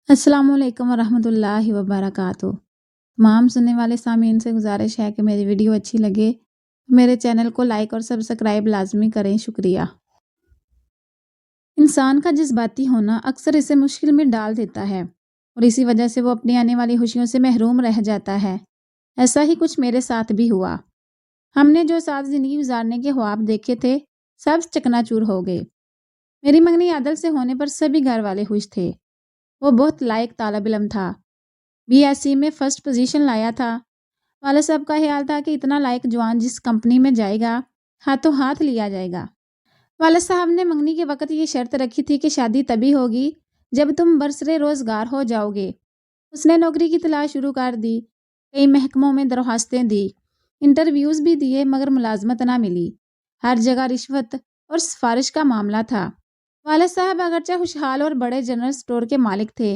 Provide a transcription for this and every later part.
अस्सलाम वालेकुम वरहमतुल्लाहि वबरकातुह। तमाम सुनने वाले सामीन से गुजारिश है कि मेरी वीडियो अच्छी लगे तो मेरे चैनल को लाइक और सब्सक्राइब लाजमी करें, शुक्रिया। इंसान का जज्बाती होना अक्सर इसे मुश्किल में डाल देता है और इसी वजह से वो अपनी आने वाली खुशियों से महरूम रह जाता है। ऐसा ही कुछ मेरे साथ भी हुआ। हमने जो साथ ज़िंदगी गुजारने के ख्वाब देखे थे, सब चकनाचूर हो गए। मेरी मंगनी आदल से होने पर सभी घर वाले खुश थे। वो बहुत लायक तालिब इल्म था, बीएससी में फर्स्ट पोजीशन लाया था। वाले साहब का ख्याल था कि इतना लायक जवान जिस कंपनी में जाएगा, हाथों हाथ लिया जाएगा। वाले साहब ने मंगनी के वक्त ये शर्त रखी थी कि शादी तभी होगी जब तुम बरसरे रोजगार हो जाओगे। उसने नौकरी की तलाश शुरू कर दी, कई महकमों में दरख्वास्तें दी, इंटरव्यूज़ भी दिए, मगर मुलाजमत ना मिली। हर जगह रिश्वत और सिफारिश का मामला था। वाले साहब अगरचे खुशहाल और बड़े जनरल स्टोर के मालिक थे,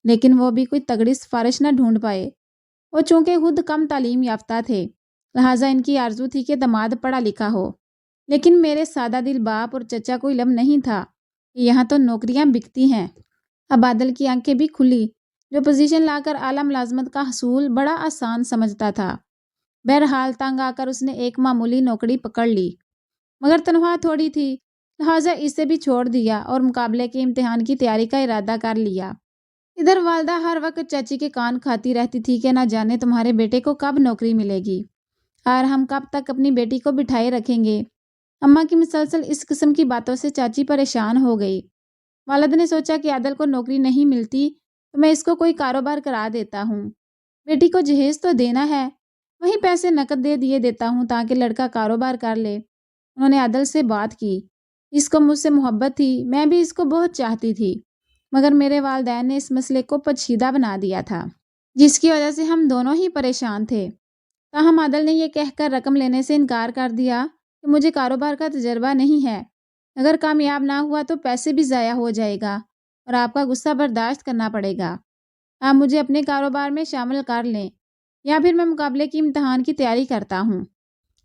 लेकिन वो भी कोई तगड़ी सिफारिश न ढूंढ पाए। वो चूंकि खुद कम तालीम याफ्ता थे, लिहाजा इनकी आरजू थी कि दामाद पढ़ा लिखा हो। लेकिन मेरे सादा दिल बाप और चचा को इल्म नहीं था कि यहाँ तो नौकरियां बिकती हैं। अब बादल की आंखें भी खुली, जो पोजीशन लाकर आला मुलाजमत का हसूल बड़ा आसान समझता था। बहरहाल तंग आकर उसने एक मामूली नौकरी पकड़ ली, मगर तनख्वाह थोड़ी थी, लिहाजा इसे भी छोड़ दिया और मुकाबले के इम्तिहान की तैयारी का इरादा कर लिया। इधर वालदा हर वक्त चाची के कान खाती रहती थी कि ना जाने तुम्हारे बेटे को कब नौकरी मिलेगी और हम कब तक अपनी बेटी को बिठाए रखेंगे। अम्मा की मुसलसल इस किस्म की बातों से चाची परेशान हो गई। वालिद ने सोचा कि आदल को नौकरी नहीं मिलती तो मैं इसको कोई कारोबार करा देता हूँ। बेटी को जहेज तो देना है, वहीं पैसे नकद दे दिए देता हूँ ताकि लड़का कारोबार कर ले। उन्होंने आदल से बात की। इसको मुझसे मोहब्बत थी, मैं भी इसको बहुत चाहती थी, मगर मेरे वालिदैन ने इस मसले को पेचीदा बना दिया था, जिसकी वजह से हम दोनों ही परेशान थे। ताहम आदल ने यह कहकर रकम लेने से इनकार कर दिया कि मुझे कारोबार का तजर्बा नहीं है, अगर कामयाब ना हुआ तो पैसे भी ज़ाया हो जाएगा और आपका गुस्सा बर्दाश्त करना पड़ेगा। आप मुझे अपने कारोबार में शामिल कर लें या फिर मैं मुकाबले की इम्तिहान की तैयारी करता हूँ।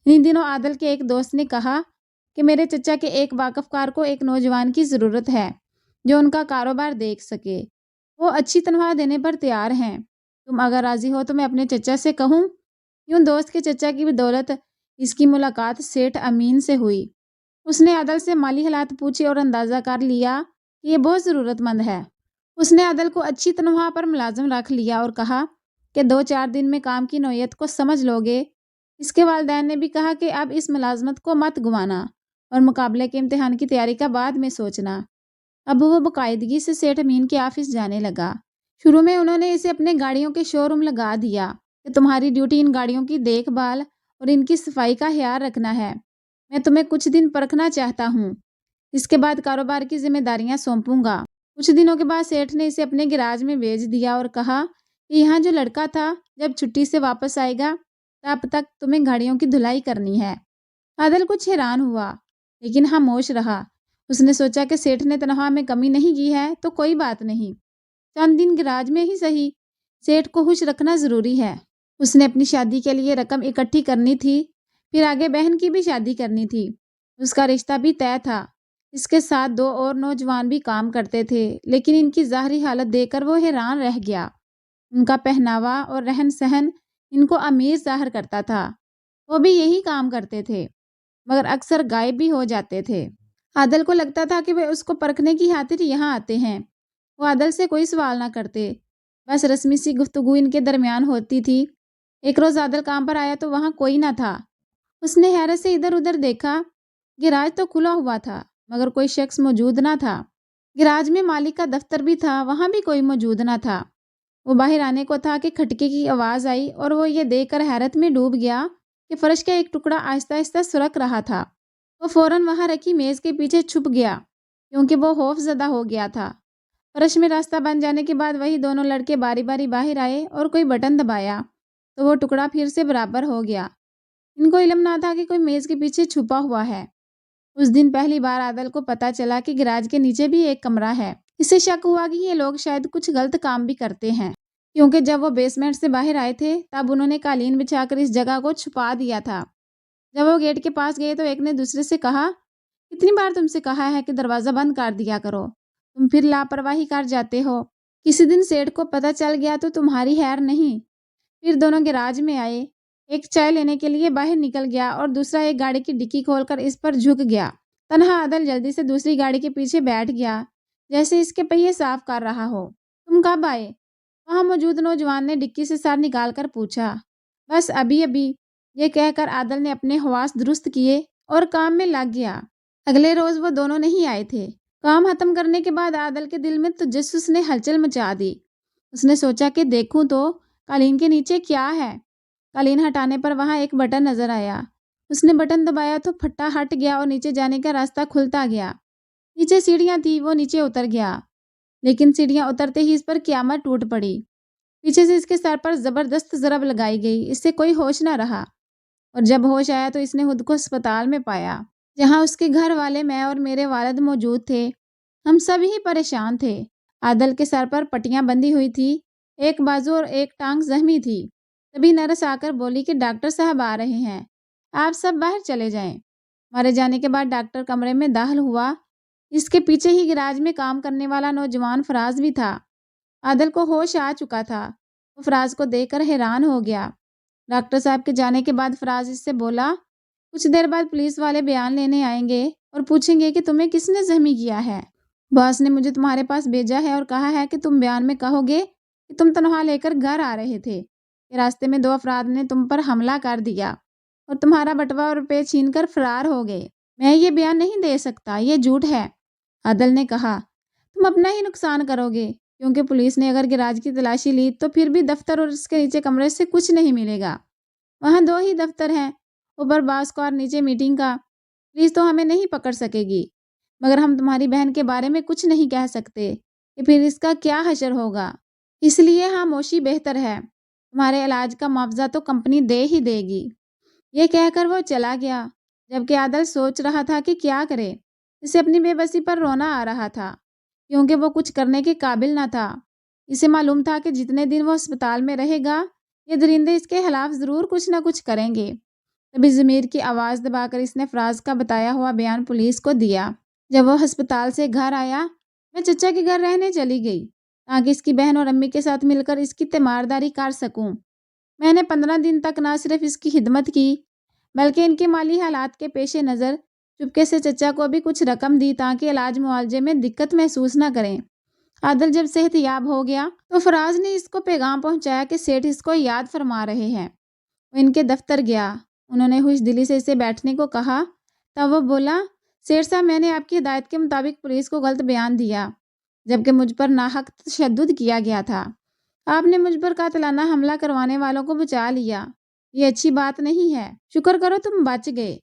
इन दिनों आदल के एक दोस्त ने कहा कि मेरे चचा के एक वाकफकार को एक नौजवान की ज़रूरत है जो उनका कारोबार देख सके। वो अच्छी तनख्वाह देने पर तैयार हैं। तुम अगर राज़ी हो तो मैं अपने चचा से कहूँ। यूं दोस्त के चचा की बदौलत इसकी मुलाकात सेठ अमीन से हुई। उसने आदल से माली हालात पूछे और अंदाज़ा कर लिया कि ये बहुत ज़रूरतमंद है। उसने आदल को अच्छी तनख्वाह पर मुलाजिम रख लिया और कहा कि 2-4 दिन में काम की नौयत को समझ लोगे। इसके वालिदैन ने भी कहा कि अब इस मुलाजमत को मत गंवाना और मुकाबले के इम्तिहान की तैयारी का बाद में सोचना। अब वो बाकायदगी से सेठ अमीन के ऑफिस जाने लगा। शुरू में उन्होंने इसे अपने गाड़ियों के शोरूम लगा दिया कि तुम्हारी ड्यूटी इन गाड़ियों की देखभाल और इनकी सफाई का ख्याल रखना है। मैं तुम्हें कुछ दिन परखना चाहता हूँ, इसके बाद कारोबार की जिम्मेदारियां सौंपूंगा। कुछ दिनों के बाद सेठ ने इसे अपने गैराज में भेज दिया और कहा कि यहाँ जो लड़का था जब छुट्टी से वापस आएगा तब तक तुम्हें गाड़ियों की धुलाई करनी है। आदल कुछ हैरान हुआ, लेकिन खामोश रहा। उसने सोचा कि सेठ ने तनख्वाह में कमी नहीं की है तो कोई बात नहीं, चंद दिन गैराज में ही सही, सेठ को खुश रखना ज़रूरी है। उसने अपनी शादी के लिए रकम इकट्ठी करनी थी, फिर आगे बहन की भी शादी करनी थी। उसका रिश्ता भी तय था। इसके साथ 2 और नौजवान भी काम करते थे, लेकिन इनकी ज़ाहरी हालत देखकर वो हैरान रह गया। उनका पहनावा और रहन सहन इनको अमीर ज़ाहिर करता था। वो भी यही काम करते थे, मगर अक्सर गायब भी हो जाते थे। आदल को लगता था कि वे उसको परखने की खातिर यहाँ आते हैं। वो आदल से कोई सवाल ना करते, बस रस्मी सी गुफ्तगू इनके दरमियान होती थी। एक रोज़ आदल काम पर आया तो वहाँ कोई ना था। उसने हैरत से इधर उधर देखा। गैराज तो खुला हुआ था, मगर कोई शख्स मौजूद ना था। गैराज में मालिक का दफ्तर भी था, वहाँ भी कोई मौजूद ना था। वो बाहर आने को था कि खटके की आवाज़ आई और वो ये देखकर हैरत में डूब गया कि फर्श का एक टुकड़ा आहिस्ता आहिस्ता सुरक रहा था। वो फौरन वहाँ रखी मेज़ के पीछे छुप गया, क्योंकि वो खौफज़दा हो गया था। फर्श में रास्ता बन जाने के बाद वही दोनों लड़के बारी बारी बाहर आए और कोई बटन दबाया तो वो टुकड़ा फिर से बराबर हो गया। इनको इल्म ना था कि कोई मेज़ के पीछे छुपा हुआ है। उस दिन पहली बार आदल को पता चला कि गैराज के नीचे भी एक कमरा है। इससे शक हुआ कि ये लोग शायद कुछ गलत काम भी करते हैं, क्योंकि जब वो बेसमेंट से बाहर आए थे तब उन्होंने कालीन बिछाकर इस जगह को छुपा दिया था। जब वो गेट के पास गए तो एक ने दूसरे से कहा, कितनी बार तुमसे कहा है कि दरवाज़ा बंद कर दिया करो, तुम फिर लापरवाही कर जाते हो। کسی دن سیٹھ کو پتہ چل گیا تو تمہاری خیر نہیں۔ پھر دونوں گیراج میں آئے، ایک چائے لینے کے لیے باہر نکل گیا اور دوسرا ایک گاڑی کی ڈکی کھول کر اس پر جھک گیا۔ تنہا عادل جلدی سے دوسری گاڑی کے پیچھے بیٹھ گیا، جیسے اس کے پہیے صاف کر رہا ہو۔ تم کب آئے؟ وہاں موجود نوجوان نے ڈکی سے سر نکال کر پوچھا۔ بس ابھی ابھی، یہ کہہ کر عادل نے اپنے حواس درست کیے اور کام میں لگ گیا۔ اگلے روز وہ دونوں نہیں آئے تھے۔ کام ختم کرنے کے بعد عادل کے دل میں تجسس نے ہلچل مچا دی۔ اس نے سوچا کہ دیکھوں تو قالین کے نیچے کیا ہے۔ قالین ہٹانے پر وہاں ایک بٹن نظر آیا۔ اس نے بٹن دبایا تو پھٹا ہٹ گیا اور نیچے جانے کا راستہ کھلتا گیا۔ نیچے سیڑھیاں تھی، وہ نیچے اتر گیا، لیکن سیڑھیاں اترتے ہی اس پر قیامت ٹوٹ پڑی۔ پیچھے سے اس کے سر پر زبردست ضرب لگائی گئی، اس سے کوئی ہوش نہ رہا، اور جب ہوش آیا تو اس نے خود کو ہسپتال میں پایا، جہاں اس کے گھر والے، میں اور میرے والد موجود تھے۔ ہم سب ہی پریشان تھے۔ عادل کے سر پر پٹیاں بندھی ہوئی تھی، ایک بازو اور ایک ٹانگ زخمی تھی۔ تبھی نرس آ کر بولی کہ ڈاکٹر صاحب آ رہے ہیں، آپ سب باہر چلے جائیں۔ ہمارے جانے کے بعد ڈاکٹر کمرے میں داخل ہوا۔ اس کے پیچھے ہی گراج میں کام کرنے والا نوجوان فراز بھی تھا۔ عادل کو ہوش آ چکا تھا، وہ فراز کو دیکھ کر حیران ہو گیا۔ ڈاکٹر صاحب کے جانے کے بعد فراز اس سے بولا، کچھ دیر بعد پولیس والے بیان لینے آئیں گے اور پوچھیں گے کہ تمہیں کس نے زخمی کیا ہے۔ باس نے مجھے تمہارے پاس بھیجا ہے اور کہا ہے کہ تم بیان میں کہو گے کہ تم تنخواہ لے کر گھر آ رہے تھے کہ راستے میں 2 افراد نے تم پر حملہ کر دیا اور تمہارا بٹوا اور روپے چھین کر فرار ہو گئے۔ میں یہ بیان نہیں دے سکتا، یہ جھوٹ ہے۔ عادل نے کہا، تم اپنا ہی نقصان کرو گے، کیونکہ پولیس نے اگر گراج کی تلاشی لی تو پھر بھی دفتر اور اس کے نیچے کمرے سے کچھ نہیں ملے گا۔ وہاں 2 ہی دفتر ہیں، اوپر باس کا اور نیچے میٹنگ کا۔ پولیس تو ہمیں نہیں پکڑ سکے گی، مگر ہم تمہاری بہن کے بارے میں کچھ نہیں کہہ سکتے کہ پھر اس کا کیا حشر ہوگا، اس لیے خاموشی بہتر ہے۔ تمہارے علاج کا معاوضہ تو کمپنی دے ہی دے گی۔ یہ کہہ کر وہ چلا گیا، جبکہ عادل سوچ رہا تھا کہ کیا کرے۔ اسے اپنی بے بسی پر رونا آ رہا تھا، کیونکہ وہ کچھ کرنے کے قابل نہ تھا۔ اسے معلوم تھا کہ جتنے دن وہ ہسپتال میں رہے گا، یہ درندے اس کے خلاف ضرور کچھ نہ کچھ کریں گے۔ تبھی ضمیر کی آواز دبا کر اس نے فراز کا بتایا ہوا بیان پولیس کو دیا۔ جب وہ ہسپتال سے گھر آیا، میں چچا کے گھر رہنے چلی گئی تاکہ اس کی بہن اور امی کے ساتھ مل کر اس کی تیمارداری کر سکوں۔ میں نے 15 دن تک نہ صرف اس کی خدمت کی، بلکہ ان کے مالی حالات کے پیش نظر چپکے سے چچا کو بھی کچھ رقم دی تاکہ علاج معالجے میں دقت محسوس نہ کریں۔ عادل جب صحت یاب ہو گیا تو فراز نے اس کو پیغام پہنچایا کہ سیٹھ اس کو یاد فرما رہے ہیں۔ وہ ان کے دفتر گیا، انہوں نے خوش دلی سے اسے بیٹھنے کو کہا۔ تب وہ بولا، سیٹھ صاحب، میں نے آپ کی ہدایت کے مطابق پولیس کو غلط بیان دیا، جبکہ مجھ پر ناحق تشدد کیا گیا تھا۔ آپ نے مجھ پر قاتلانہ حملہ کروانے والوں کو بچا لیا، یہ اچھی بات نہیں ہے۔ شکر کرو تم بچ گئے،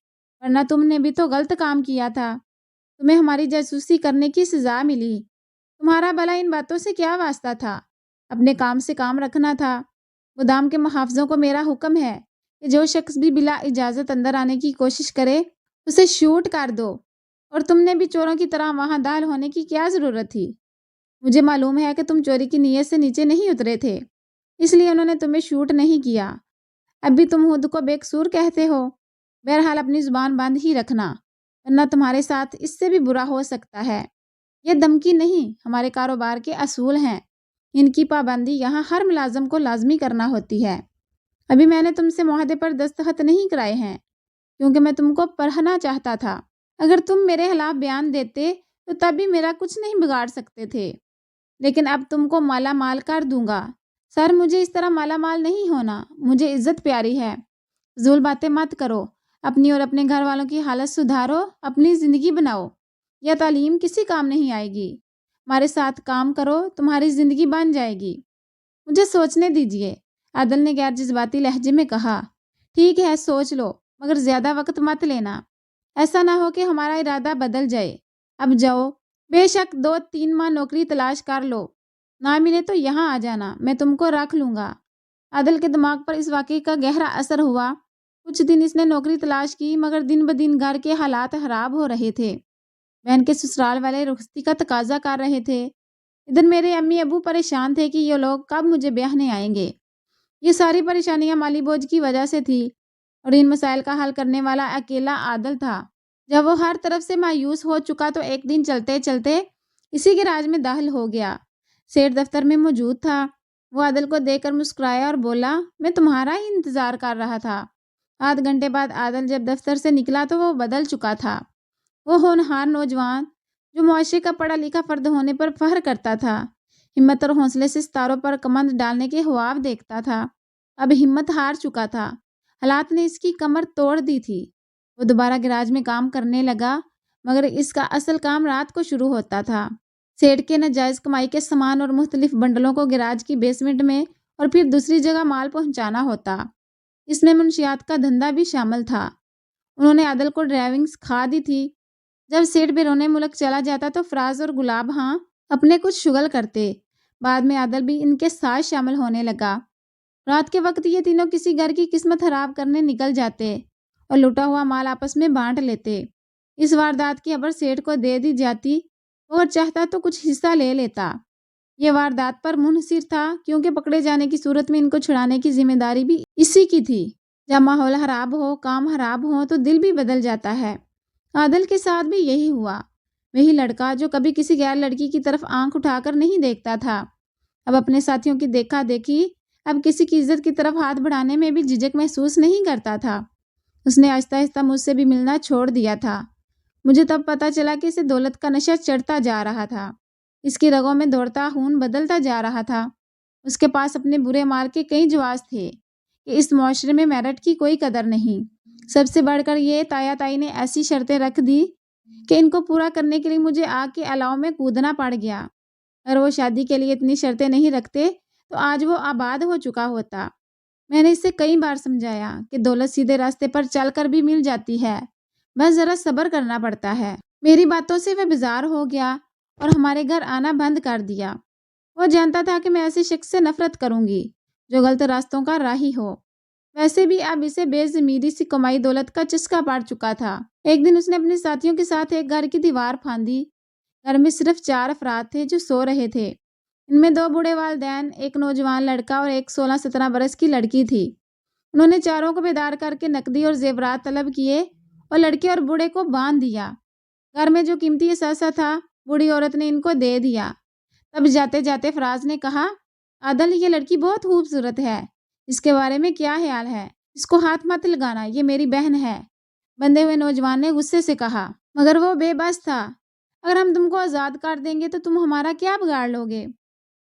ورنہ تم نے بھی تو غلط کام کیا تھا، تمہیں ہماری جاسوسی کرنے کی سزا ملی۔ تمہارا بھلا ان باتوں سے کیا واسطہ تھا؟ اپنے کام سے کام رکھنا تھا۔ گودام کے محافظوں کو میرا حکم ہے کہ جو شخص بھی بلا اجازت اندر آنے کی کوشش کرے اسے شوٹ کر دو، اور تم نے بھی چوروں کی طرح وہاں داخل ہونے کی کیا ضرورت تھی؟ مجھے معلوم ہے کہ تم چوری کی نیت سے نیچے نہیں اترے تھے، اس لیے انہوں نے تمہیں شوٹ نہیں کیا۔ اب بھی تم خود کو بے قصور کہتے ہو۔ بہرحال اپنی زبان بند ہی رکھنا، ورنہ تمہارے ساتھ اس سے بھی برا ہو سکتا ہے۔ یہ دھمکی نہیں، ہمارے کاروبار کے اصول ہیں، ان کی پابندی یہاں ہر ملازم کو لازمی کرنا ہوتی ہے۔ ابھی میں نے تم سے معاہدے پر دستخط نہیں کرائے ہیں، کیونکہ میں تم کو پڑھنا چاہتا تھا۔ اگر تم میرے خلاف بیان دیتے تو تب بھی میرا کچھ نہیں بگاڑ سکتے تھے، لیکن اب تم کو مالا مال کر دوں گا۔ سر، مجھے اس طرح مالا مال نہیں ہونا، مجھے عزت پیاری ہے۔ فضول باتیں مت کرو، اپنی اور اپنے گھر والوں کی حالت سدھارو، اپنی زندگی بناؤ۔ یہ تعلیم کسی کام نہیں آئے گی، ہمارے ساتھ کام کرو، تمہاری زندگی بن جائے گی۔ مجھے سوچنے دیجئے، عادل نے غیر جذباتی لہجے میں کہا۔ ٹھیک ہے، سوچ لو، مگر زیادہ وقت مت لینا، ایسا نہ ہو کہ ہمارا ارادہ بدل جائے۔ اب جاؤ، بے شک 2-3 ماہ نوکری تلاش کر لو، نہ ملے تو یہاں آ جانا، میں تم کو رکھ لوں گا۔ عادل کے دماغ پر اس واقعے کا گہرا اثر ہوا۔ کچھ دن اس نے نوکری تلاش کی، مگر دن بدن گھر کے حالات خراب ہو رہے تھے۔ بہن کے سسرال والے رخصتی کا تقاضا کر رہے تھے، ادھر میرے امی ابو پریشان تھے کہ یہ لوگ کب مجھے بیاہنے آئیں گے۔ یہ ساری پریشانیاں مالی بوجھ کی وجہ سے تھی، اور ان مسائل کا حل کرنے والا اکیلا عادل تھا۔ جب وہ ہر طرف سے مایوس ہو چکا تو ایک دن چلتے چلتے اسی گیراج میں داخل ہو گیا، सेठ दफ्तर में मौजूद था। वो आदल को देखकर मुस्कुराया और बोला, मैं तुम्हारा ही इंतजार कर रहा था। आध घंटे बाद आदल जब दफ्तर से निकला तो वो बदल चुका था। वो होनहार नौजवान जो मुआशरे का पढ़ा लिखा फर्द होने पर फख्र करता था, हिम्मत और हौसले से सितारों पर कमंद डालने के ख्वाब देखता था, अब हिम्मत हार चुका था। हालात ने इसकी कमर तोड़ दी थी। वो दोबारा गैराज में काम करने लगा, मगर इसका असल काम रात को शुरू होता था। सेठ के नाजायज़ कमाई के सामान और मुख्तलिफ बंडलों को गैराज की बेसमेंट में और फिर दूसरी जगह माल पहुंचाना होता। इसमें मुंशियात का धंधा भी शामिल था। उन्होंने आदल को ड्राइविंग सिखा दी थी। जब सेठ बैरून मुल्क चला जाता तो फराज और गुलाब हाँ अपने कुछ शुगल करते। बाद में आदल भी इनके साथ शामिल होने लगा। रात के वक्त ये तीनों किसी घर की किस्मत खराब करने निकल जाते और लूटा हुआ माल आपस में बांट लेते। इस वारदात की खबर सेठ को दे दी जाती और चाहता तो कुछ हिस्सा ले लेता। ये वारदात पर मुनहसिर था, क्योंकि पकड़े जाने की सूरत में इनको छुड़ाने की जिम्मेदारी भी इसी की थी। जब माहौल खराब हो, काम खराब हो तो दिल भी बदल जाता है। आदल के साथ भी यही हुआ। वही लड़का जो कभी किसी गैर लड़की की तरफ आंख उठाकर नहीं देखता था, अब अपने साथियों की देखा देखी, अब किसी की इज्जत की तरफ हाथ बढ़ाने में भी झिझक महसूस नहीं करता था। उसने आहिस्ता आहिस्ता मुझसे भी मिलना छोड़ दिया था। मुझे तब पता चला कि इसे दौलत का नशा चढ़ता जा रहा था। इसकी रगों में दौड़ता खून बदलता जा रहा था। उसके पास अपने बुरे माल के कई जवाब थे कि इस मुआशरे में मेरिट की कोई कदर नहीं। सबसे बढ़कर ये ताया ताई ने ऐसी शर्तें रख दी कि इनको पूरा करने के लिए मुझे आग के अलाव में कूदना पड़ गया। अगर वो शादी के लिए इतनी शर्तें नहीं रखते तो आज वो आबाद हो चुका होता। मैंने इसे कई बार समझाया कि दौलत सीधे रास्ते पर चलकर भी मिल जाती है, बस जरा सब्र करना पड़ता है। मेरी बातों से वह बेजार हो गया और हमारे घर आना बंद कर दिया। वो जानता था कि मैं ऐसे शख्स से नफरत करूंगी जो गलत रास्तों का राही हो। वैसे भी अब इसे बेज़मीरी से कमाई दौलत का चस्का पड़ चुका था। एक दिन उसने अपने साथियों के साथ एक घर की दीवार फांदी। घर में सिर्फ 4 अफराद थे जो सो रहे थे। इनमें 2 बूढ़े वालिदैन, एक नौजवान लड़का और एक 16-17 बरस की लड़की थी। उन्होंने चारों को बेदार करके नकदी और जेवरात तलब किए और लड़के और बूढ़े को बांध दिया। घर में जो कीमती असासा था बूढ़ी औरत ने इनको दे दिया। तब जाते जाते फराज ने कहा, आदल ये लड़की बहुत खूबसूरत है, इसके बारे में क्या ख्याल है? इसको हाथ मत लगाना, ये मेरी बहन है। बंधे हुए नौजवान ने गुस्से से कहा, मगर वो बेबस था। अगर हम तुमको आज़ाद कर देंगे तो तुम हमारा क्या बिगाड़ लोगे?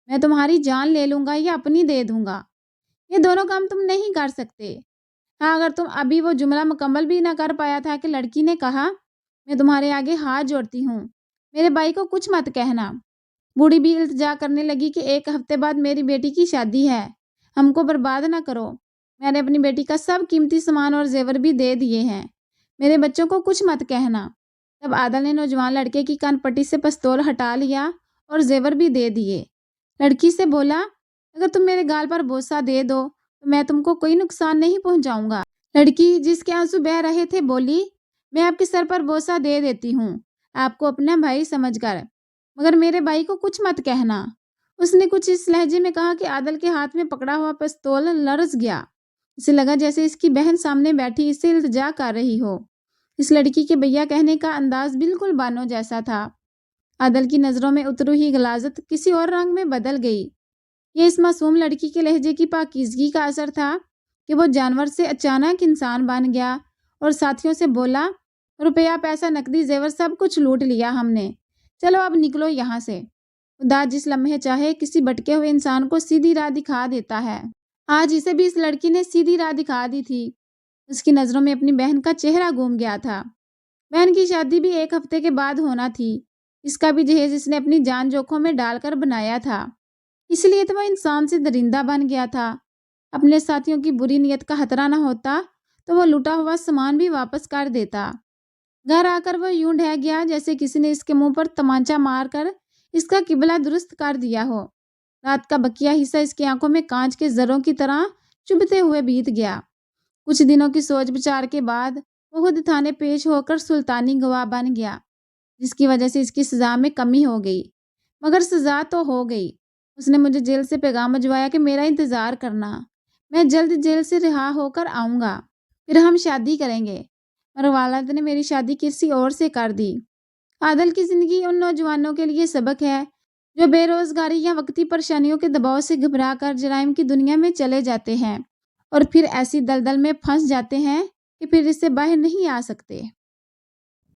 मैं तुम्हारी जान ले लूँगा या अपनी दे दूँगा। ये दोनों काम तुम नहीं कर सकते। हाँ, अगर तुम अभी वो जुमला मुकम्मल भी ना कर पाया था कि लड़की ने कहा, मैं तुम्हारे आगे हाथ जोड़ती हूँ, मेरे भाई को कुछ मत कहना। बूढ़ी भी इल्तिजा करने लगी कि 1 हफ्ते बाद मेरी बेटी की शादी है, हमको बर्बाद ना करो। मैंने अपनी बेटी का सब कीमती सामान और जेवर भी दे दिए हैं, मेरे बच्चों को कुछ मत कहना। तब आदल ने नौजवान लड़के की कानपट्टी से पिस्तौल हटा लिया और जेवर भी दे दिए। लड़की से बोला, अगर तुम मेरे गाल पर बोसा दे दो तो मैं तुमको कोई नुकसान नहीं पहुंचाऊंगा। लड़की, जिसके आंसू बह रहे थे, बोली, मैं आपके सर पर बोसा दे देती हूँ, आपको अपना भाई समझकर, मगर मेरे भाई को कुछ मत कहना। उसने कुछ इस लहजे में कहा कि आदल के हाथ में पकड़ा हुआ पिस्तौल लरज गया। इसे लगा जैसे इसकी बहन सामने बैठी इससे इल्तिजा कर रही हो। इस लड़की के भैया कहने का अंदाज बिल्कुल बानो जैसा था। आदल की नज़रों में उतरी हुई गलाजत किसी और रंग में बदल गई। ये इस मासूम लड़की के लहजे की पाकीज़गी का असर था कि वो जानवर से अचानक इंसान बन गया और साथियों से बोला, रुपया, पैसा, नकदी, जेवर सब कुछ लूट लिया हमने, चलो अब निकलो यहाँ से। खुदा जिस लम्हे चाहे किसी भटके हुए इंसान को सीधी राह दिखा देता है। आज इसे भी इस लड़की ने सीधी राह दिखा दी थी। उसकी नज़रों में अपनी बहन का चेहरा घूम गया था। बहन की शादी भी 1 हफ्ते के बाद होना थी। इसका भी जहेज इसने अपनी जान जोखों में डालकर बनाया था, इसलिए तो वह इंसान से दरिंदा बन गया था। अपने साथियों की बुरी नीयत का खतरा न होता तो वो लूटा हुआ सामान भी वापस कर देता। घर आकर वो यूं ढह गया जैसे किसी ने इसके मुंह पर तमाचा मारकर इसका किबला दुरुस्त कर दिया हो। रात का बकिया हिस्सा इसकी आंखों में कांच के जरों की तरह चुभते हुए बीत गया। कुछ दिनों की सोच विचार के बाद वो खुद थाने पेश होकर सुल्तानी गवाह बन गया, जिसकी वजह से इसकी सजा में कमी हो गई। मगर सजा तो हो गई। उसने मुझे जेल से पैगाम भिजवाया कि मेरा इंतज़ार करना, मैं जल्द जेल से रिहा होकर आऊँगा, फिर हम शादी करेंगे। और वालिद ने मेरी शादी किसी और से कर दी। आदल की ज़िंदगी उन नौजवानों के लिए सबक है جو بے روزگاری یا وقتی پریشانیوں کے دباؤ سے گھبرا کر جرائم کی دنیا میں چلے جاتے ہیں اور پھر ایسی دلدل میں پھنس جاتے ہیں کہ پھر اس سے باہر نہیں آ سکتے۔